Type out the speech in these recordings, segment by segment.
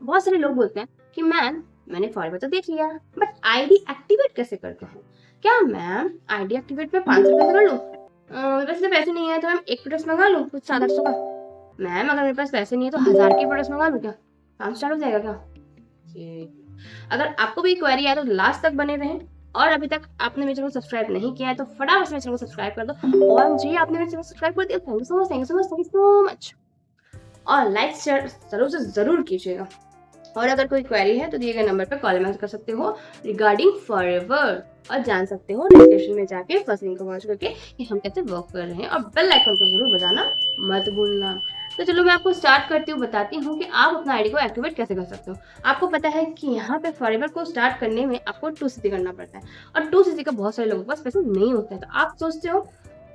बहुत सारे लोग बोलते हैं कि मैम मैंने फॉरवर्ड तो देख लिया बट आईडी एक्टिवेट कैसे करते हैं? क्या मैम आईडी एक्टिवेट में 500 रुपए से कर लूं? मेरे पास पैसे नहीं है तो मैम एक प्रोडक्ट मंगा लूं कुछ 700 का? मैम अगर मेरे पास पैसे नहीं है तो 1000 के प्रोडक्ट मंगा लूं क्या? काम स्टार्ट हो जाएगा क्या? अगर आपको भी क्वेरी है तो लास्ट तक बने रहें। और अभी तक आपने मेरे चैनल को सब्सक्राइब नहीं किया है तो फटाफट मेरे चैनल को सब्सक्राइब कर दो। और जी आपने मेरे चैनल को सब्सक्राइब कर दिया, thank you so much, thank you so much, thank you so much. और लाइक शेयर जरूर से जरूर कीजिएगा। और अगर कोई क्वेरी है तो दिए गए नंबर पर कॉल मैसेज कर सकते हो रिगार्डिंग फॉरएवर, और जान सकते हो डिस्क्रिप्शन में जाके फर्स्ट लिंक को वॉच करके कि हम कैसे वर्क कर रहे हैं। और बेल आइकन को जरूर बजाना मत भूलना। तो चलो मैं आपको स्टार्ट करती हूँ, बताती हूँ कि आप अपना आईडी को एक्टिवेट कैसे कर सकते हो। आपको पता है कि यहाँ पे फॉरएवर को स्टार्ट करने में आपको 2cc करना पड़ता है, और 2cc का बहुत सारे लोगों के पास पैसे नहीं होते हैं। तो आप सोचते हो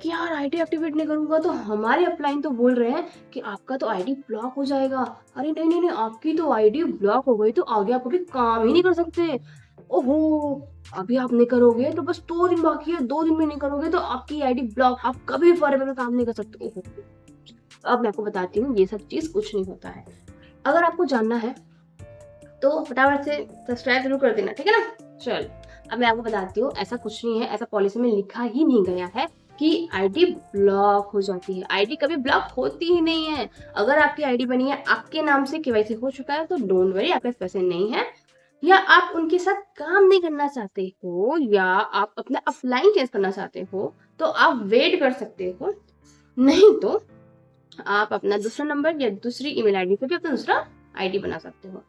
कि यार आईडी एक्टिवेट नहीं करूंगा तो हमारे अपलाइन तो बोल रहे हैं कि आपका तो आईडी ब्लॉक हो जाएगा। अरे नहीं नहीं नहीं, आपकी तो आईडी ब्लॉक हो गई तो आगे आप कभी काम ही नहीं कर सकते। ओहो, अभी आप नहीं करोगे तो बस 2 दिन बाकी है, 2 दिन में नहीं करोगे तो आपकी आईडी ब्लॉक, आप कभी भी फॉरएवर में काम नहीं कर सकते। ओहो, अब मैं आपको बताती हूँ ये सब चीज कुछ नहीं होता है। अगर आपको जानना है तो फटाफट से सब्सक्राइब जरूर कर देना, ठीक है ना। चल अब मैं आपको बताती हूँ, ऐसा कुछ नहीं है, ऐसा पॉलिसी में लिखा ही नहीं गया है कि आईडी ब्लॉक हो जाती है। आईडी कभी ब्लॉक होती ही नहीं है। अगर आपकी आईडी बनी है, आपके नाम से केवाईसी हो चुका है तो डोंट वरी, आपके पास पैसे नहीं है, या आप उनके साथ काम नहीं करना चाहते हो, या आप अपना अपलाइन चेंज करना चाहते हो तो आप वेट कर सकते हो। नहीं तो आप अपना दूसरा नंबर या दूसरी ईमेल आईडी से भी अपना दूसरा आईडी बना सकते हो।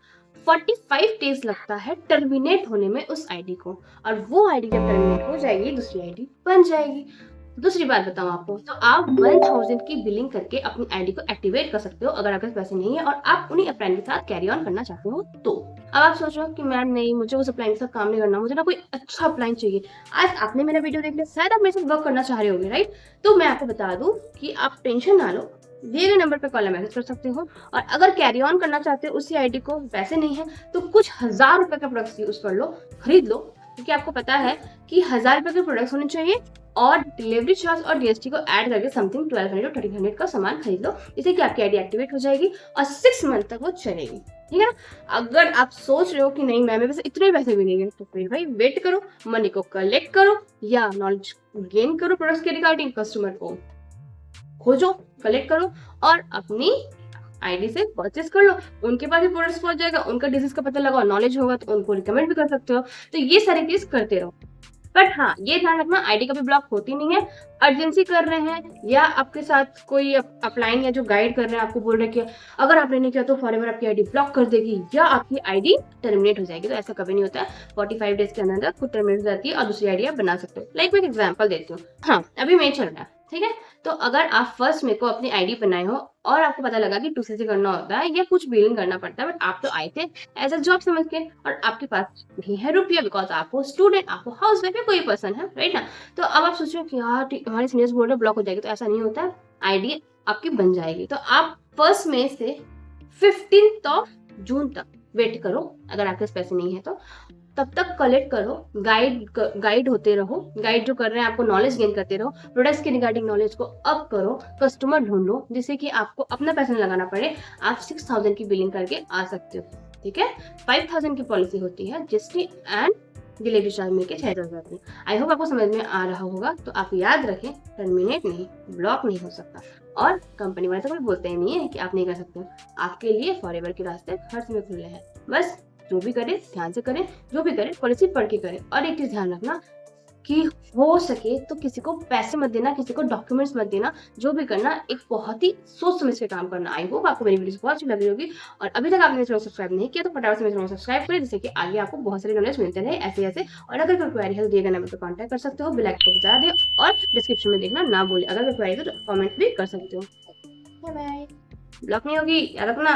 45 डेज लगता है टर्मिनेट होने में उस आईडी को, और वो आईडी जब टर्मिनेट हो जाएगी दूसरी आईडी बन जाएगी। दूसरी बात बताऊं आपको, तो आप 1000 की बिलिंग करके अपनी आईडी को एक्टिवेट कर सकते हो अगर आपके पास पैसे नहीं है और आप उन्हीं अपलाइन के साथ कैरी ऑन करना चाहते हो तो। अब आप सोच रहे हो कि मैम नहीं, मुझे उस अपलाइन के साथ काम नहीं करना, मुझे ना कोई अच्छा अपलाइन चाहिए। आज आपने मेरा वीडियो देख लिया, शायद आप मेरे साथ वर्क करना चाह रहे होंगे, राइट? तो मैं आपको बता दूं कि आप टेंशन ना लो, दिए गए नंबर पर कॉल मैसेज कर सकते हो। और अगर कैरी ऑन करना चाहते हो उसी आईडी को, पैसे नहीं है तो कुछ 1000 रुपए का प्रोडक्ट यूज कर लो, खरीद लो, क्योंकि आपको पता है कि 1000 रुपए के प्रोडक्ट्स होने चाहिए और डिलीवरी चार्ज और जीएसटी को ऐड करके समथिंग 1200 और 1300 का सामान खरीद लो, जिससे कि आपकी आईडी एक्टिवेट हो जाएगी और 6 मंथ तक वो चलेगी, ठीक है ना। अगर आप सोच रहे हो कि नहीं मैम मेरे पास इतने पैसे मिलेंगे, तो फिर भाई वेट करो, मनी को कलेक्ट करो या नॉलेज गेन करो प्रोडक्ट्स के रिगार्डिंग, कस्टमर को खोजो, कलेक्ट करो और अपनी आईडी से परचेस कर लो। उनके पास भी प्रोडक्ट्स पहुंच जाएगा, उनका डिजीज का पता लगाओ, नॉलेज होगा तो उनको रिकमेंड भी कर सकते हो। तो ये सारी चीज करते रहो, बट हाँ ये ध्यान रखना आईडी कभी ब्लॉक होती नहीं है। अर्जेंसी कर रहे हैं या आपके साथ कोई अपलाइन या जो गाइड कर रहे हैं आपको बोल रहे हैं कि अगर आपने नहीं किया तो फॉरएवर आपकी आईडी ब्लॉक कर देगी या आपकी आईडी टर्मिनेट हो जाएगी, तो ऐसा कभी नहीं होता है। 45 डेज के अंदर खुद टर्मिनेट हो जाती है और दूसरी आईडी आप बना सकते हो। लाइक मैं एक एग्जाम्पल देती हूँ, हाँ अभी मैं चल रहा है, ठीक है। तो अगर आप फर्स्ट में को अपनी आईडी बनाए हो और आपको पता लगा कि 2cc करना होता है या कुछ बिलिंग करना पड़ता है, बट आप तो आए थे एज अ जॉब समझ के और आपके पास भी है रुपया, बिकॉज आपको स्टूडेंट, आपको हाउस वाइफ या कोई पर्सन है, राइट ना। तो अब आप सोचो कि यार हमारे सीनियर्स बोल रहे ब्लॉक हो जाएगी, तो ऐसा नहीं होता, आईडी आपकी बन जाएगी। तो आप 1 मई से 15 जून तक वेट करो, अगर आपके पास पैसे नहीं है तो तब तक कलेक्ट करो, गाइड होते रहो, गाइड जो कर रहे हैं आपको नॉलेज गेन करते रहो, प्रोडक्ट्स के रिगार्डिंग नॉलेज को अप करो, कस्टमर ढूंढो जिससे कि आपको अपना पैसा लगाना पड़े, आप 6000 की बिलिंग करके आ सकते हो, ठीक है। 5000 की पॉलिसी होती है जिसकी एंड डिलीवरी चार्ज मिलकर 6000 की। आई होप आपको समझ में आ रहा होगा। तो आप याद रखें, टर्मिनेट नहीं, ब्लॉक नहीं हो सकता, और कंपनी वाले तो कोई बोलते ही नहीं है कि आप नहीं कर सकते। आपके लिए फॉरएवर के रास्ते हर समय खुले हैं, बस जो भी करे ध्यान से करें, जो भी करें पॉलिसी पढ़ के करें। और एक चीज ध्यान रखना कि हो सके तो किसी को पैसे मत देना, किसी को डॉक्यूमेंट्स मत देना, जो भी करना एक बहुत ही सोच समझ के काम करना। आई होप आपको मेरी वीडियो बहुत अच्छी लग रही होगी, और अभी तक आपने चैनल सब्सक्राइब नहीं किया तो फटाफट से मेरे चैनल सब्सक्राइब करें, जिससे कि आगे आपको बहुत सारी नॉलेज मिलते रहे ऐसे ऐसे। और अगर कोई क्वेरी है तो दिए गए नंबर पर कॉन्टैक्ट कर सकते हो, बेल आइकन को बजा दे और डिस्क्रिप्शन में देखना ना भूले। अगर कोई क्वेरी है तो कॉमेंट भी कर सकते हो। बाय बाय, ब्लॉक नहीं होगी, याद रखना।